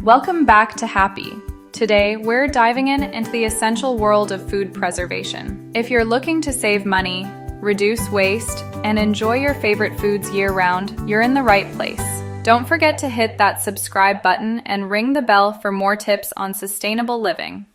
Welcome back to Happy. Today, we're diving into the essential world of food preservation. If you're looking to save money, reduce waste, and enjoy your favorite foods year-round, you're in the right place. Don't forget to hit that subscribe button and ring the bell for more tips on sustainable living.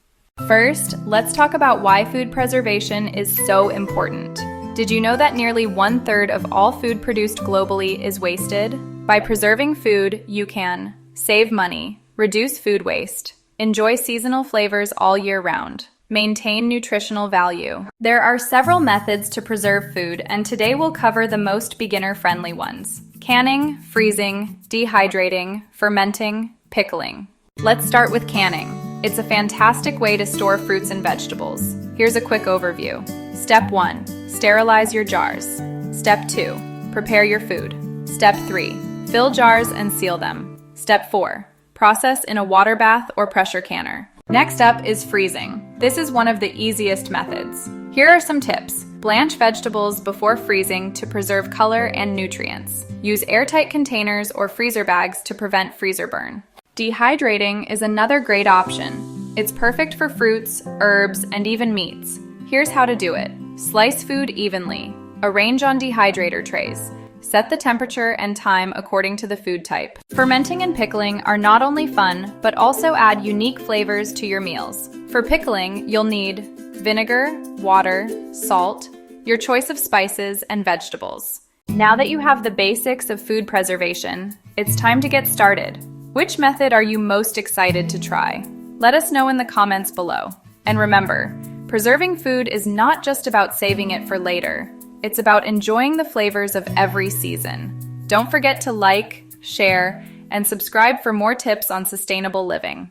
First, let's talk about why food preservation is so important. Did you know that nearly 1/3 of all food produced globally is wasted? By preserving food, you can save money, reduce food waste, enjoy seasonal flavors all year round, maintain nutritional value. There are several methods to preserve food, and today we'll cover the most beginner-friendly ones: canning, freezing, dehydrating, fermenting, pickling. Let's start with canning. It's a fantastic way to store fruits and vegetables. Here's a quick overview. Step 1. Sterilize your jars. Step 2. Prepare your food. Step 3. Fill jars and seal them. Step 4. Process in a water bath or pressure canner. Next up is freezing. This is one of the easiest methods. Here are some tips. Blanch vegetables before freezing to preserve color and nutrients. Use airtight containers or freezer bags to prevent freezer burn. Dehydrating is another great option. It's perfect for fruits, herbs, and even meats. Here's how to do it. Slice food evenly. Arrange on dehydrator trays. Set the temperature and time according to the food type. Fermenting and pickling are not only fun, but also add unique flavors to your meals. For pickling, you'll need vinegar, water, salt, your choice of spices, and vegetables. Now that you have the basics of food preservation, it's time to get started. Which method are you most excited to try? Let us know in the comments below. And remember, preserving food is not just about saving it for later. It's about enjoying the flavors of every season. Don't forget to like, share, and subscribe for more tips on sustainable living.